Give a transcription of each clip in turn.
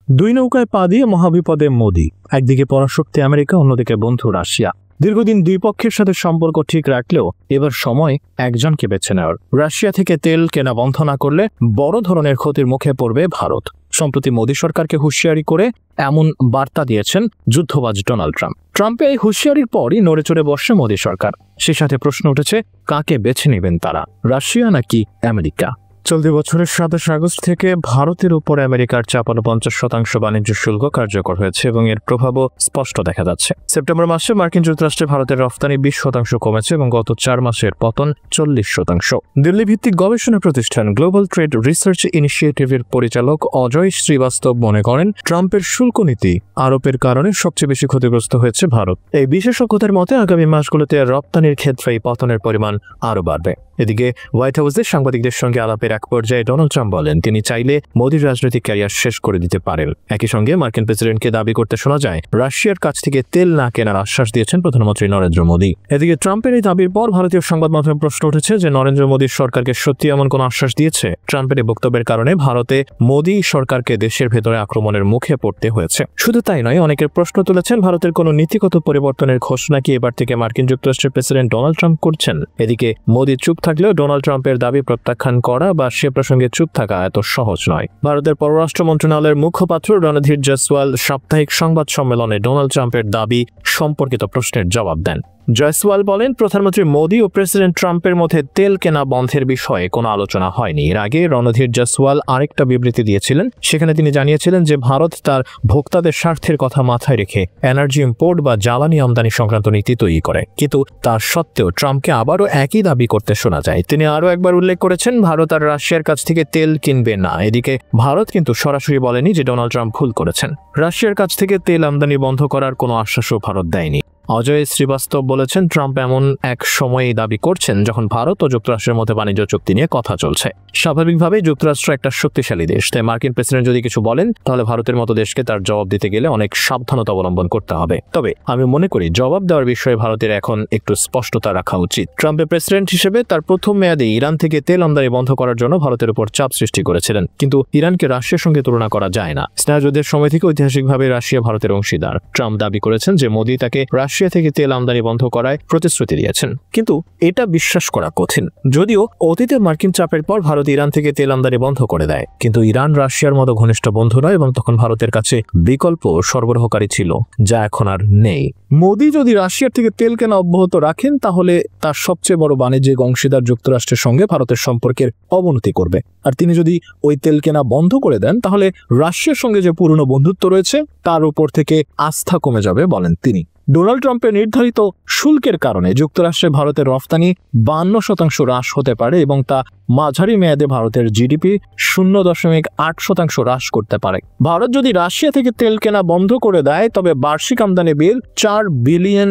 দুই নৌকায় পা দিয়ে মহাবিপদে মোদি। একদিকে পরাশক্তি আমেরিকা, অন্যদিকে বন্ধু রাশিয়া। দীর্ঘদিন দুই পক্ষের সাথে সম্পর্ক ঠিক রাখলেও এবার সময় একজনকে বেছে নেওয়ার। রাশিয়া থেকে তেল কেনা বন্ধ না করলে বড় ধরনের ক্ষতির মুখে পড়বে ভারত। সম্প্রতি মোদী সরকারকে হুঁশিয়ারি করে এমন বার্তা দিয়েছেন যুদ্ধবাজ ডোনাল্ড ট্রাম্প। ট্রাম্পের এই হুঁশিয়ারির পরই নড়ে চড়ে বসছে মোদী সরকার। সে সাথে প্রশ্ন উঠেছে, কাকে বেছে নেবেন তারা, রাশিয়া নাকি আমেরিকা? চলতি বছরের 27 আগস্ট থেকে ভারতের উপর আমেরিকার 50% বাণিজ্য শুল্ক কার্যকর হয়েছে এবং এর প্রভাবও স্পষ্ট দেখা যাচ্ছে। সেপ্টেম্বর মাসে মার্কিন যুক্তরাষ্ট্রে ভারতের রফতানি 20% কমেছে এবং গত 4 মাসের পতন 40%। দিল্লি ভিত্তিক গবেষণা প্রতিষ্ঠান গ্লোবাল ট্রেড রিসার্চ ইনিশিয়েটিভের পরিচালক অজয় শ্রীবাস্তব মনে করেন, ট্রাম্পের শুল্ক নীতি আরোপের কারণে সবচেয়ে বেশি ক্ষতিগ্রস্ত হয়েছে ভারত। এই বিশেষজ্ঞদের মতে আগামী মাসগুলোতে রপ্তানির ক্ষেত্রে এই পতনের পরিমাণ আরও বাড়বে। এদিকে হোয়াইট হাউসে সাংবাদিকদের সঙ্গে আলাপের এক পর্যায়ে ডোনাল্ড ট্রাম্প বলেন, তিনি চাইলে মোদির রাজনৈতিক ক্যারিয়ার শেষ করে দিতে পারেন। একই সঙ্গে মার্কিন প্রেসিডেন্টকে দাবি করতে শোনা যায়, রাশিয়ার কাছ থেকে তেল না কেনার আশ্বাস দিয়েছেন প্রধানমন্ত্রী নরেন্দ্র মোদী। এদিকে ট্রাম্পের এই দাবির পর ভারতীয় সংবাদ মাধ্যমে প্রশ্ন উঠেছে যে নরেন্দ্র মোদীর সরকারকে সত্যি এমন কোন আশ্বাস দিয়েছে? ট্রাম্পের এই বক্তব্যের কারণে ভারতে মোদী সরকারকে দেশের ভেতরে আক্রমণের মুখে পড়তে হয়েছে। শুধু তাই নয়, অনেকের প্রশ্ন তুলেছেন, ভারতের কোনো নীতিগত পরিবর্তনের ঘোষণা কি এবার থেকে মার্কিন যুক্তরাষ্ট্রের প্রেসিডেন্ট ডোনাল্ড ট্রাম্প করছেন? এদিকে মোদী চুপ থাকলেও ডোনাল্ড ট্রাম্পের দাবি প্রত্যাখ্যান করা বা সে প্রসঙ্গে চুপ থাকা এত সহজ নয়। ভারতের পররাষ্ট্র মন্ত্রণালয়ের মুখপাত্র রণধীর জয়সওয়াল সাপ্তাহিক সংবাদ সম্মেলনে ডোনাল্ড ট্রাম্পের দাবি সম্পর্কিত প্রশ্নের জবাব দেন। জয়সওয়াল বলেন, প্রধানমন্ত্রী মোদী ও প্রেসিডেন্ট ট্রাম্পের মধ্যে তেল কেনা বন্ধের বিষয়ে কোনো আলোচনা হয়নি। এর আগে রণধীর জয়সওয়াল আরেকটা বিবৃতি দিয়েছিলেন। সেখানে তিনি জানিয়েছিলেন যে ভারত তার ভোক্তাদের স্বার্থের কথা মাথায় রেখে এনার্জি ইম্পোর্ট বা জ্বালানি আমদানি সংক্রান্ত নীতি তৈরি করে। কিন্তু তার সত্ত্বেও ট্রাম্পকে আবারও একই দাবি করতে শোনা যায়। তিনি আরও একবার উল্লেখ করেছেন, ভারত আর রাশিয়ার কাছ থেকে তেল কিনবে না। এদিকে ভারত কিন্তু সরাসরি বলেনি যে ডোনাল্ড ট্রাম্প ভুল করেছেন। রাশিয়ার কাছ থেকে তেল আমদানি বন্ধ করার কোনো আশ্বাসও ভারত দেয়নি। অজয় শ্রীবাস্তব বলেছেন, ট্রাম্প এমন এক সময়ে দাবি করছেন যখন ভারত ও যুক্তরাষ্ট্রের মধ্যে বাণিজ্য চুক্তি নিয়ে কথা চলছে। স্বাভাবিকভাবেই যুক্তরাষ্ট্র একটা শক্তিশালী দেশ, তাই মার্কিন প্রেসিডেন্ট যদি কিছু বলেন তাহলে ভারতের মতো দেশকে তার জবাব দিতে গেলে অনেক সাবধানতা অবলম্বন করতে হবে। তবে আমি মনে করি জবাব দেওয়ার বিষয়ে ভারতের এখন একটু স্পষ্টতা রাখা উচিত। ট্রাম্পের প্রেসিডেন্ট হিসেবে তার প্রথম মেয়াদে ইরান থেকে তেল আমদানি বন্ধ করার জন্য ভারতের উপর চাপ সৃষ্টি করেছিলেন, কিন্তু ইরানকে রাশিয়ার সঙ্গে তুলনা করা যায় না। স্নায়ুযুদ্ধের সময় থেকে ঐতিহাসিকভাবে রাশিয়া ভারতের অংশীদার। ট্রাম্প দাবি করেছেন যে মোদী তাকে রাশিয়া থেকে তেল আমদানি বন্ধ করায় প্রতিশ্রুতি দিয়েছেন, কিন্তু এটা বিশ্বাস করা কঠিন। যদিও অতীতে মার্কিন চাপের পর ভারত ইরান থেকে তেল আমদানি বন্ধ করে দেয়, কিন্তু ইরান রাশিয়ার মতো ঘনিষ্ঠ বন্ধু নয় এবং তখন ভারতের কাছে বিকল্প সরবরাহকারী ছিল, যা এখন আর নেই। মোদী যদি রাশিয়ার থেকে তেল কেনা অব্যাহত রাখেন তাহলে তার সবচেয়ে বড় বাণিজ্যিক অংশীদার যুক্তরাষ্ট্রের সঙ্গে ভারতের সম্পর্কের অবনতি করবে। আর তিনি যদি ওই তেল কেনা বন্ধ করে দেন তাহলে রাশিয়ার সঙ্গে যে পুরনো বন্ধুত্ব রয়েছে তার উপর থেকে আস্থা কমে যাবে বলেন তিনি। ডোনাল্ড ট্রাম্পের নির্ধারিত শুল্কের কারণে যুক্তরাষ্ট্রে ভারতের রফতানি 52% হ্রাস হতে পারে এবং তা মাঝারি মেয়াদে ভারতের জিডিপি 0.8% হ্রাস করতে পারে। ভারত যদি রাশিয়া থেকে তেল কেনা বন্ধ করে দেয় তবে বার্ষিক আমদানি বিল $4 বিলিয়ন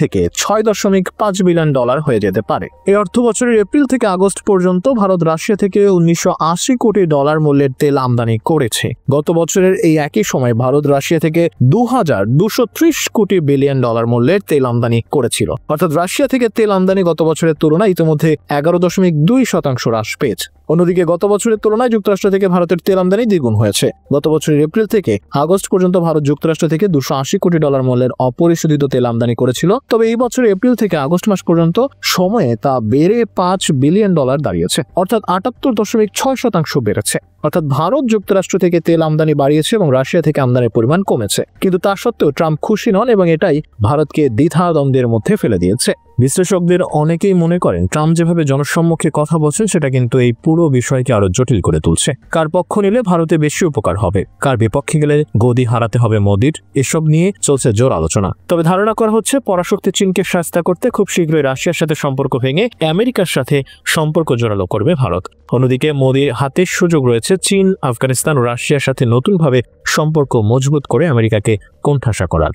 থেকে $6.5 বিলিয়ন হয়ে যেতে পারে। এই অর্থ বছরের এপ্রিল থেকে আগস্ট পর্যন্ত ভারত রাশিয়া থেকে $1980 কোটি মূল্যের তেল আমদানি করেছে। গত বছরের এই একই সময় ভারত রাশিয়া থেকে $2230 কোটি বিলিয়ন মূল্যের তেল আমদানি করেছিল। অর্থাৎ রাশিয়া থেকে তেল আমদানি গত বছরের তুলনায় ইতিমধ্যে 11.2% হ্রাস পেয়েছে। অন্যদিকে গত বছরের তুলনায় যুক্তরাষ্ট্র থেকে ভারতের তেল আমদানি দ্বিগুণ হয়েছে। গত বছরের এপ্রিল থেকে আগস্ট পর্যন্ত ভারত যুক্তরাষ্ট্র থেকে $280 কোটি মূল্যের অপরিশোধিত তেল আমদানি করেছিল। তবে এই বছরের এপ্রিল থেকে আগস্ট মাস পর্যন্ত সময়ে তা বেড়ে $5 বিলিয়ন দাঁড়িয়েছে, অর্থাৎ 78.6% বেড়েছে। অর্থাৎ ভারত যুক্তরাষ্ট্র থেকে তেল আমদানি বাড়িয়েছে এবং রাশিয়া থেকে আমদানির পরিমাণ কমেছে। কিন্তু তা সত্ত্বেও ট্রাম্প খুশি নন এবং এটাই ভারতকে দ্বিধাদ্বন্দ্বের মধ্যে ফেলে দিয়েছে। বিশ্লেষকদের অনেকেই মনে করেন ট্রাম্প যেভাবে জনসম্মুখে কথা বলছেন সেটা কিন্তু এই পুরো বিষয়কে আরো জটিল করে তুলছে। কার পক্ষ নিলে ভারতে বেশি উপকার হবে, কার বিপক্ষে গেলে গদি হারাতে হবে মোদির, এসব নিয়ে চলছে জোর আলোচনা। তবে ধারণা করা হচ্ছে পরাশক্তি চীনকে শাস্তা করতে খুব শীঘ্রই রাশিয়ার সাথে সম্পর্ক ভেঙে আমেরিকার সাথে সম্পর্ক জোরালো করবে ভারত। অন্যদিকে মোদির হাতে সুযোগ রয়েছে চীন, আফগানিস্তান ও রাশিয়ার সাথে নতুনভাবে সম্পর্ক মজবুত করে আমেরিকাকে কোণঠাসা করার।